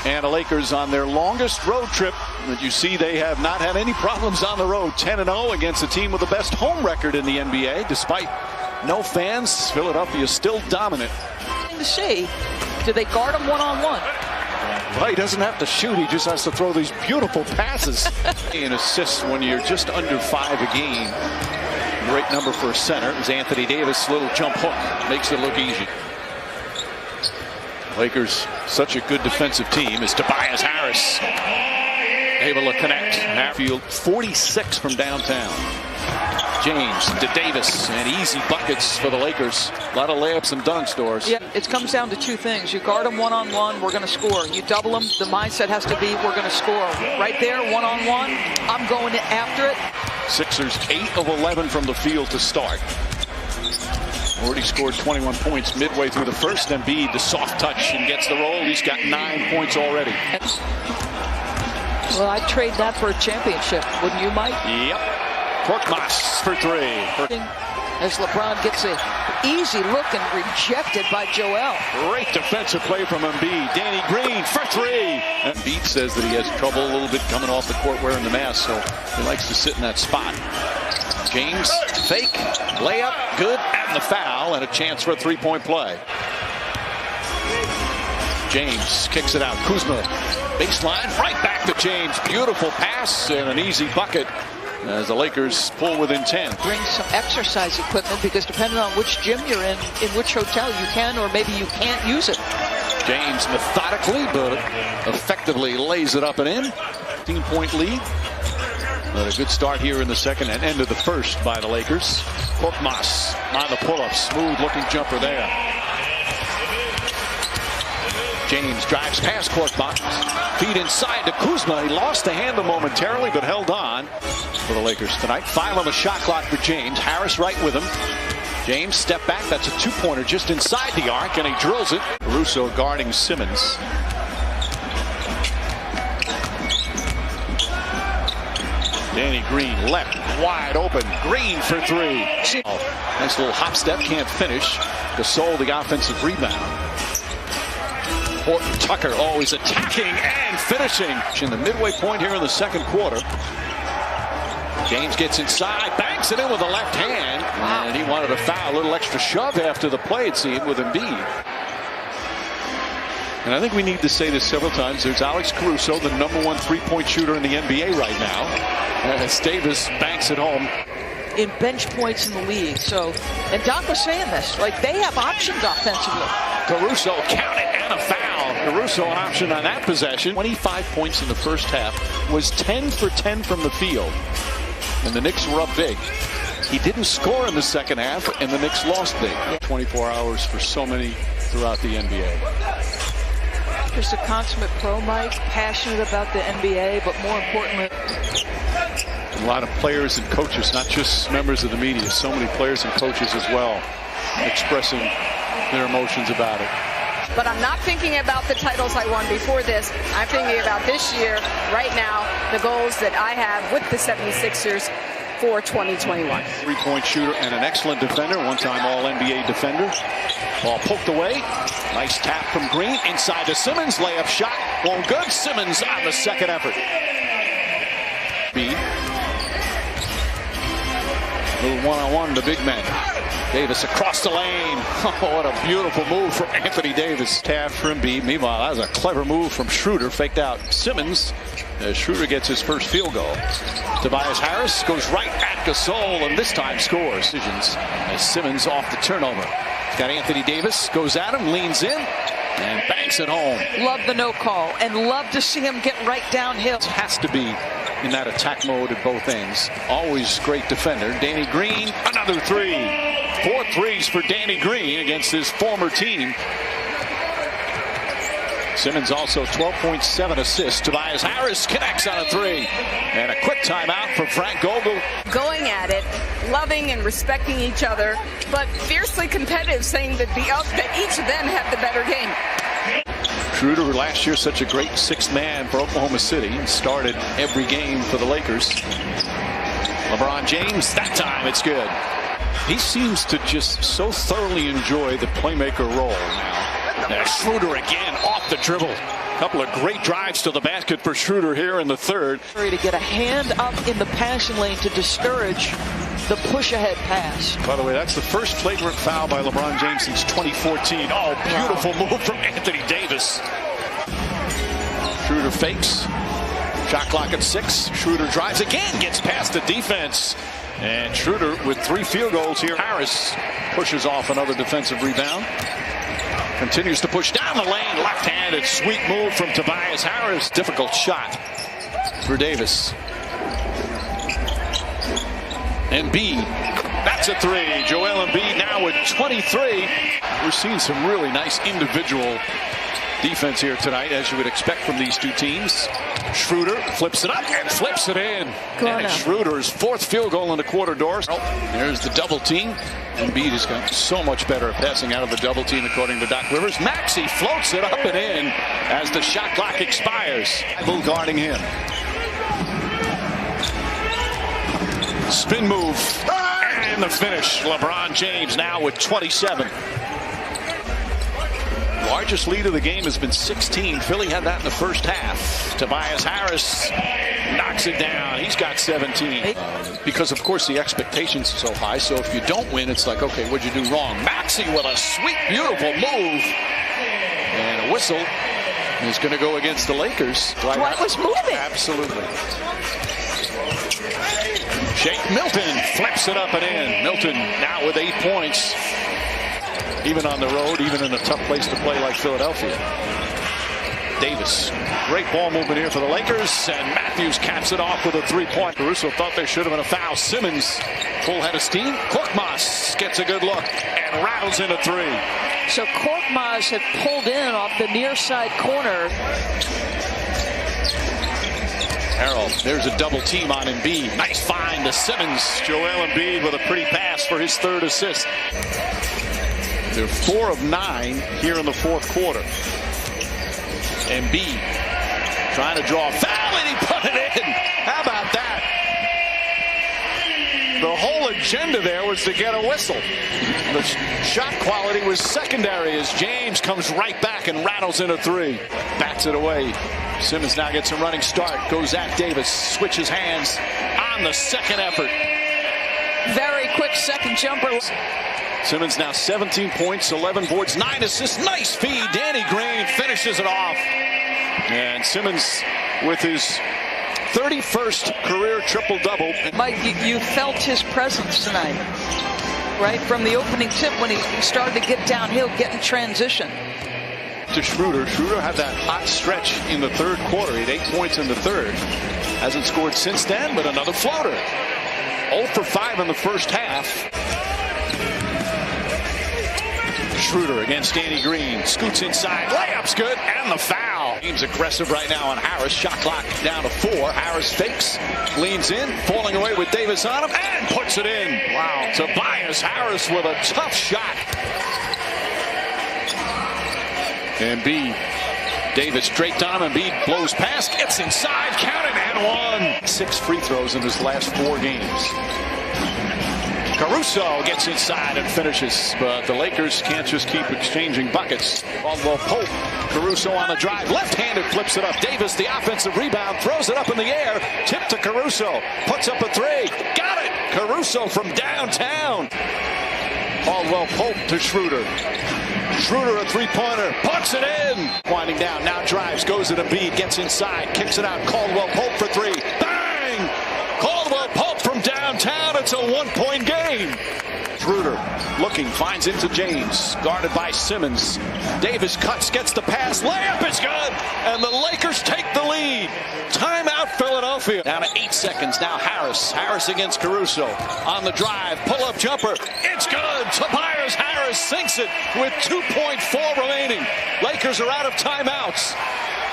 And the Lakers on their longest road trip. But you see they have not had any problems on the road. 10-0 against a team with the best home record in the NBA. Despite no fans, Philadelphia is still dominant. To see, do they guard him one-on-one? Well, he doesn't have to shoot. He just has to throw these beautiful passes. And assists when you're just under 5 a game. Great number for a center. It was Anthony Davis. Little jump hook makes it look easy. Lakers, such a good defensive team, is Tobias Harris able to connect. Field 46 from downtown. James to Davis, and easy buckets for the Lakers. A lot of layups and dunks, Doris. Yeah, it comes down to 2 things. You guard them one-on-one, we're going to score. You double them, the mindset has to be we're going to score. Right there, one-on-one, I'm going after it. Sixers 8 of 11 from the field to start. Already scored 21 points midway through the first. Embiid, the soft touch, and gets the roll. He's got 9 points already. Well, I'd trade that for a championship, wouldn't you, Mike? Yep. Korkmaz for 3. As LeBron gets an easy look and rejected by Joel. Great defensive play from Embiid. Danny Green for 3. Embiid says that he has trouble a little bit coming off the court wearing the mask, so he likes to sit in that spot. James, fake, layup, good, and the foul, and a chance for a 3-point play. James kicks it out. Kuzma, baseline, right back to James. Beautiful pass and an easy bucket as the Lakers pull within 10. Bring some exercise equipment because depending on which gym you're in which hotel you can or maybe you can't use it. James methodically but effectively lays it up and in. 15-point lead. But a good start here in the second and end of the first by the Lakers. Korkmaz on the pull-up. Smooth looking jumper there. James drives past Korkmaz. Feed inside to Kuzma. He lost the handle momentarily but held on for the Lakers tonight. 5 on the shot clock for James. Harris right with him. James step back. That's a 2-pointer just inside the arc and he drills it. Russo guarding Simmons. Danny Green left wide open. Green for 3. Nice little hop step, can't finish. Gasol the offensive rebound. Horton Tucker always attacking and finishing. In the midway point here in the second quarter. James gets inside, banks it in with the left hand. Wow. And he wanted a foul, a little extra shove after the play, it seemed, with Embiid. And I think we need to say this several times. There's Alex Caruso, the #1 3-point shooter in the NBA right now. As Davis banks it home. In bench points in the league. So, and Doc was saying this, like they have options offensively. Caruso counted and a foul. Caruso an option on that possession. 25 points in the first half, was 10 for 10 from the field. And the Knicks were up big. He didn't score in the second half, and the Knicks lost big. 24 hours for so many throughout the NBA. Just a consummate pro, Mike, passionate about the NBA, but more importantly, a lot of players and coaches, not just members of the media, so many players and coaches as well, expressing their emotions about it. But I'm not thinking about the titles I won before this. I'm thinking about this year, right now, the goals that I have with the 76ers for 2021. 3-point shooter and an excellent defender, one-time All-NBA defender. Ball poked away. Nice tap from Green. Inside to Simmons. Layup shot. Won't good. Simmons on the second effort. Speed. Little one-on-one to big men. Davis across the lane. Oh, what a beautiful move from Anthony Davis. Tap for Embiid. Meanwhile, that was a clever move from Schroeder. Faked out Simmons as Schroeder gets his first field goal. Tobias Harris goes right at Gasol and this time scores. Decisions as Simmons off the turnover. Got Anthony Davis, goes at him, leans in, and banks it home. Love the no call and love to see him get right downhill. Has to be in that attack mode at both ends. Always great defender. Danny Green, another 3. 4 threes for Danny Green against his former team. Simmons also 12.7 assists. Tobias Harris connects on a 3. And a quick timeout for Frank Vogel. Going at it, loving and respecting each other, but fiercely competitive, saying that each of them have the better game. Schroeder last year such a great 6th man for Oklahoma City and started every game for the Lakers. LeBron James, that time it's good. He seems to just so thoroughly enjoy the playmaker role now. Schroeder again off the dribble. Couple of great drives to the basket for Schroeder here in the third. To get a hand up in the passing lane to discourage the push-ahead pass. By the way, that's the first flagrant foul by LeBron James since 2014. Oh, beautiful move from Anthony Davis. Schroeder fakes. Shot clock at 6. Schroeder drives again, gets past the defense. And Schroeder with 3 field goals here. Harris pushes off another defensive rebound. Continues to push down the lane. Left-handed sweet move from Tobias Harris. Difficult shot for Davis. Embiid. That's a 3. Joel Embiid now with 23. We're seeing some really nice individual defense here tonight, as you would expect from these two teams. Schroeder flips it up and flips it in. And Schroeder's 4th field goal in the quarter doors. Oh, there's the double team. Embiid has gotten so much better at passing out of the double team, according to Doc Rivers. Maxey floats it up and in as the shot clock expires. Bull guarding him. Spin move. And the finish. LeBron James now with 27. Largest lead of the game has been 16. Philly had that in the first half. Tobias Harris knocks it down. He's got 17. Because, of course, the expectations are so high. So if you don't win, it's like, okay, what'd you do wrong? Maxey with a sweet, beautiful move. And a whistle is going to go against the Lakers. Dwight was moving. Absolutely. Shake Milton flips it up and in. Milton now with 8 points. Even on the road, even in a tough place to play like Philadelphia. Davis, great ball movement here for the Lakers, and Matthews caps it off with a 3-point. Caruso thought there should have been a foul. Simmons, full head of steam. Korkmaz gets a good look and rattles in a 3. So Korkmaz had pulled in off the near side corner. Harold, there's a double team on Embiid. Nice find to Simmons. Joel Embiid with a pretty pass for his 3rd assist. They're 4 of 9 here in the 4th quarter. Embiid trying to draw a foul, and he put it in. How about that? The whole agenda there was to get a whistle. The shot quality was secondary as James comes right back and rattles in a 3. Bats it away. Simmons now gets a running start. Goes at Davis. Switches hands on the second effort. Very quick second jumper. Simmons now 17 points, 11 boards, 9 assists. Nice feed. Danny Green finishes it off. And Simmons with his 31st career triple-double. Mike, you felt his presence tonight, right? From the opening tip when he started to get downhill, get in transition. To Schroeder. Schroeder had that hot stretch in the 3rd quarter. He had 8 points in the 3rd. Hasn't scored since then, but another floater. 0 for 5 in the first half. Schroeder against Danny Green. Scoots inside. Layup's good. And the foul. Team's aggressive right now on Harris. Shot clock down to 4. Harris fakes. Leans in. Falling away with Davis on him. And puts it in. Wow. Tobias Harris with a tough shot. Embiid. Davis straight on him. Embiid blows past. Gets inside. Counted and 1. 6 free throws in his last 4 games. Caruso gets inside and finishes, but the Lakers can't just keep exchanging buckets. Caldwell Pope, Caruso on the drive, left-handed flips it up. Davis, the offensive rebound, throws it up in the air, tip to Caruso, puts up a 3, got it! Caruso from downtown. Caldwell Pope to Schroeder. Schroeder a 3-pointer, puts it in. Winding down, now drives, goes to Embiid, gets inside, kicks it out. Caldwell Pope for 3, bang! Caldwell Pope from downtown. It's a 1-point game. Schroeder looking, finds into James. Guarded by Simmons. Davis cuts, gets the pass. Layup is good. And the Lakers take the lead. Timeout Philadelphia. Down to 8 seconds. Now Harris. Harris against Caruso. On the drive. Pull-up jumper. It's good. Tobias Harris sinks it with 2.4 remaining. Lakers are out of timeouts.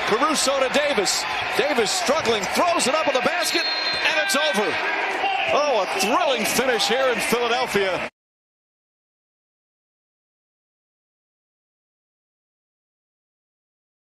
Caruso to Davis. Davis struggling, throws it up in the basket, and it's over. Oh, a thrilling finish here in Philadelphia.